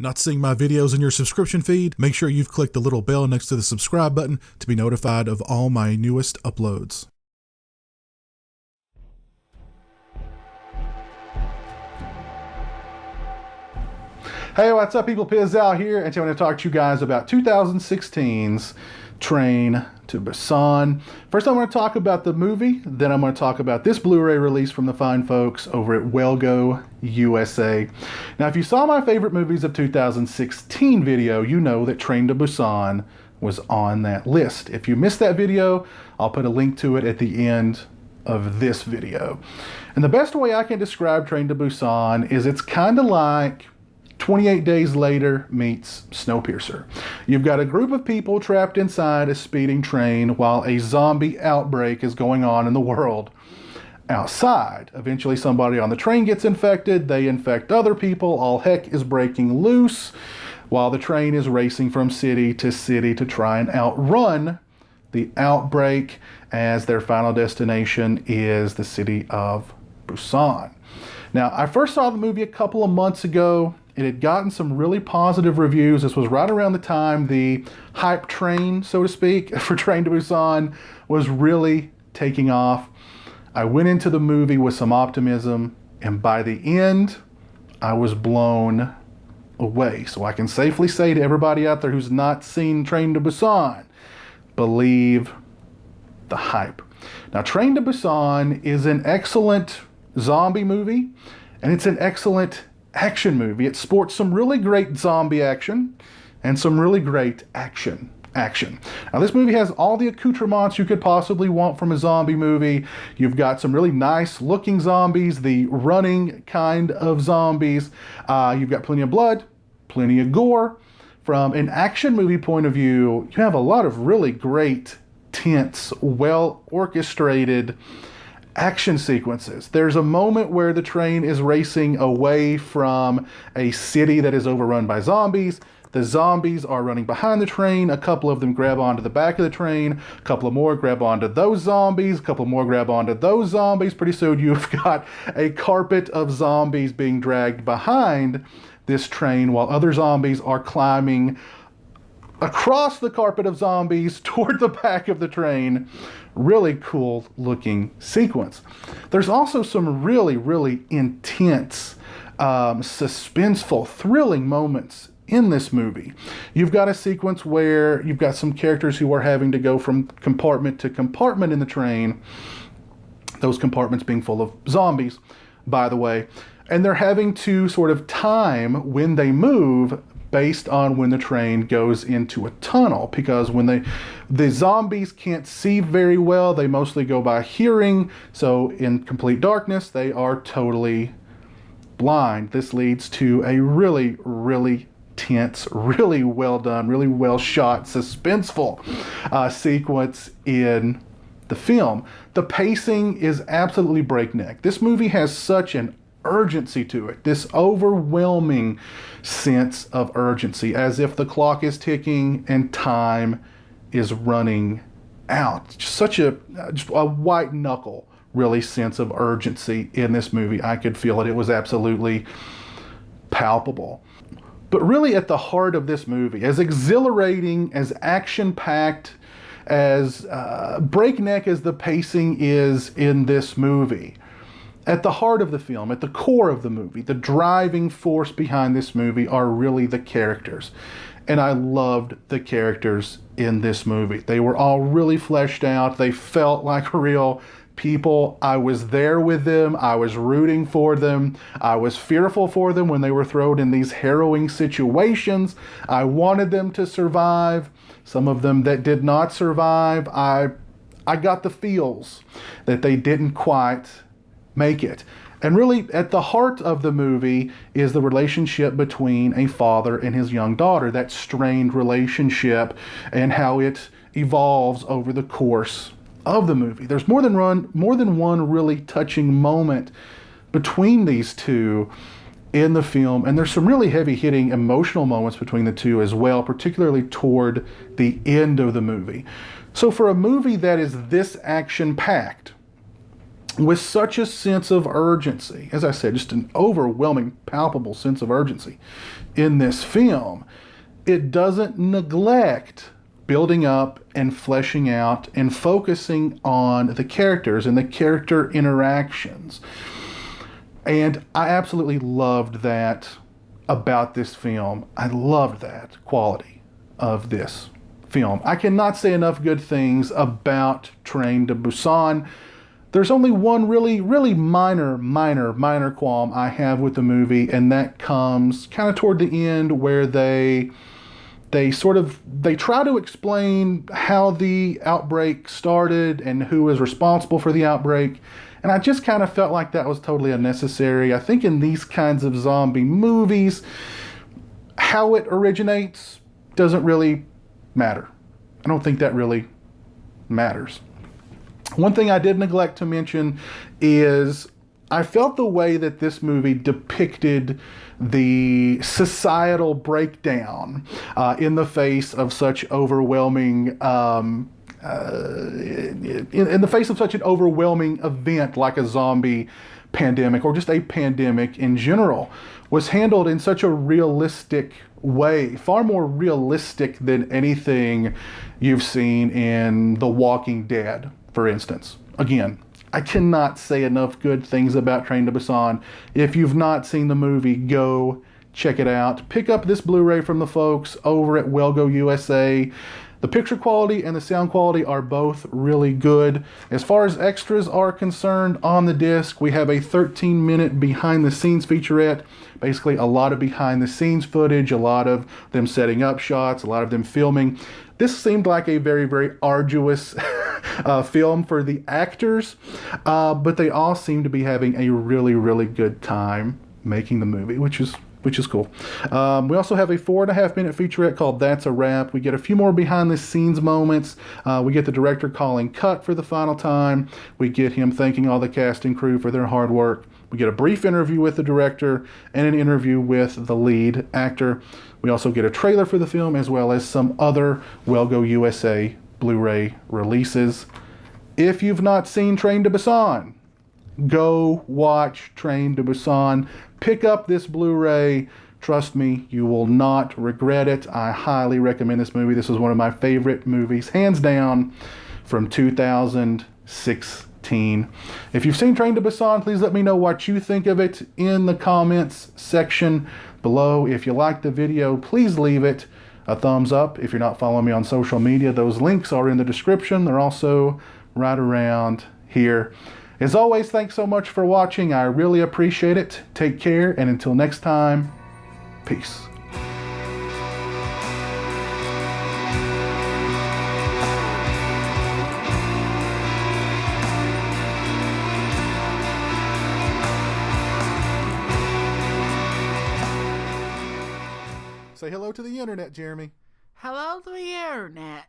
Not seeing my videos in your subscription feed? Make sure you've clicked the little bell next to the subscribe button to be notified of all my newest uploads. Hey, what's up people? Pizzal here, and today I'm going to talk to you guys about 2016's Train to Busan. First I'm going to talk about the movie, then I'm going to talk about this Blu-ray release from the fine folks over at Wellgo USA. Now, if you saw my favorite movies of 2016 video, you know that Train to Busan was on that list. If you missed that video, I'll put a link to it at the end of this video. And the best way I can describe Train to Busan is it's kind of like 28 Days Later meets Snowpiercer. You've got a group of people trapped inside a speeding train while a zombie outbreak is going on in the world outside. Eventually somebody on the train gets infected, they infect other people, all heck is breaking loose while the train is racing from city to try and outrun the outbreak, as their final destination is the city of Busan. Now, I first saw the movie a couple of months ago. It had gotten some really positive reviews. This was right around the time the hype train, so to speak, for Train to Busan was really taking off. I went into the movie with some optimism, and by the end, I was blown away. So I can safely say to everybody out there who's not seen Train to Busan, believe the hype. Now, Train to Busan is an excellent zombie movie, and it's an excellent action movie. It sports some really great zombie action and some really great action. Now, this movie has all the accoutrements you could possibly want from a zombie movie. You've got some really nice looking zombies, the running kind of zombies. You've got plenty of blood, plenty of gore. From an action movie point of view, you have a lot of really great, tense, well orchestrated action sequences. There's a moment where the train is racing away from a city that is overrun by zombies. The zombies are running behind the train. A couple of them grab onto the back of the train. A couple of more grab onto those zombies. A couple more grab onto those zombies. Pretty soon you've got a carpet of zombies being dragged behind this train while other zombies are climbing across the carpet of zombies toward the back of the train. Really cool looking sequence. There's also some really intense, suspenseful, thrilling moments in this movie. You've got a sequence where you've got some characters who are having to go from compartment to compartment in the train, those compartments being full of zombies, by the way, and they're having to sort of time when they move based on when the train goes into a tunnel, because when the zombies can't see very well, they mostly go by hearing, so in complete darkness they are totally blind. This leads to a really tense, really well done, really well shot, suspenseful sequence in the film. The pacing is absolutely breakneck. This movie has such an urgency to it, this overwhelming sense of urgency, as if the clock is ticking and time is running out. Just a white knuckle, really, sense of urgency in this movie. I could feel it. It was absolutely palpable. But really at the heart of this movie, as exhilarating, as action-packed, as breakneck as the pacing is in this movie, at the heart of the film, at the core of the movie, the driving force behind this movie are really the characters. And I loved the characters in this movie. They were all really fleshed out. They felt like real people. I was there with them. I was rooting for them. I was fearful for them when they were thrown in these harrowing situations. I wanted them to survive. Some of them that did not survive, I got the feels that they didn't quite make it. And really at the heart of the movie is the relationship between a father and his young daughter, that strained relationship and how it evolves over the course of the movie. There's more than one really touching moment between these two in the film, and there's some really heavy-hitting emotional moments between the two as well, particularly toward the end of the movie. So for a movie that is this action-packed, with such a sense of urgency. As I said, just an overwhelming, palpable sense of urgency in this film. It doesn't neglect building up and fleshing out and focusing on the characters and the character interactions. And I absolutely loved that about this film. I loved that quality of this film. I cannot say enough good things about Train to Busan. There's only one really minor qualm I have with the movie, and that comes kind of toward the end, where they try to explain how the outbreak started and who is responsible for the outbreak. And I just kind of felt like that was totally unnecessary. I think in these kinds of zombie movies, how it originates doesn't really matter. I don't think that really matters. One thing I did neglect to mention is I felt the way that this movie depicted the societal breakdown in the face of such overwhelming in the face of such an overwhelming event like a zombie pandemic, or just a pandemic in general, was handled in such a realistic way, far more realistic than anything you've seen in The Walking Dead, for instance. Again, I cannot say enough good things about Train to Busan. If you've not seen the movie, go check it out. Pick up this Blu-ray from the folks over at Wellgo USA. The picture quality and the sound quality are both really good. As far as extras are concerned, on the disc, we have a 13-minute behind-the-scenes featurette. Basically, a lot of behind-the-scenes footage, a lot of them setting up shots, a lot of them filming. This seemed like a very arduous film for the actors, but they all seem to be having a really good time making the movie, which is cool. We also have a 4.5-minute featurette called That's a Wrap. We get a few more behind-the-scenes moments. We get the director calling cut for the final time. We get him thanking all the cast and crew for their hard work. We get a brief interview with the director and an interview with the lead actor. We also get a trailer for the film, as well as some other Wellgo USA Blu-ray releases. If you've not seen Train to Busan, go watch Train to Busan. Pick up this Blu-ray. Trust me, you will not regret it. I highly recommend this movie. This is one of my favorite movies, hands down, from 2016. If you've seen Train to Busan, please let me know what you think of it in the comments section below. If you liked the video, please leave it a thumbs up. If you're not following me on social media, those links are in the description. They're also right around here. As always, thanks so much for watching. I really appreciate it. Take care, and until next time, peace. Say hello to the internet, Jeremy. Hello to the internet.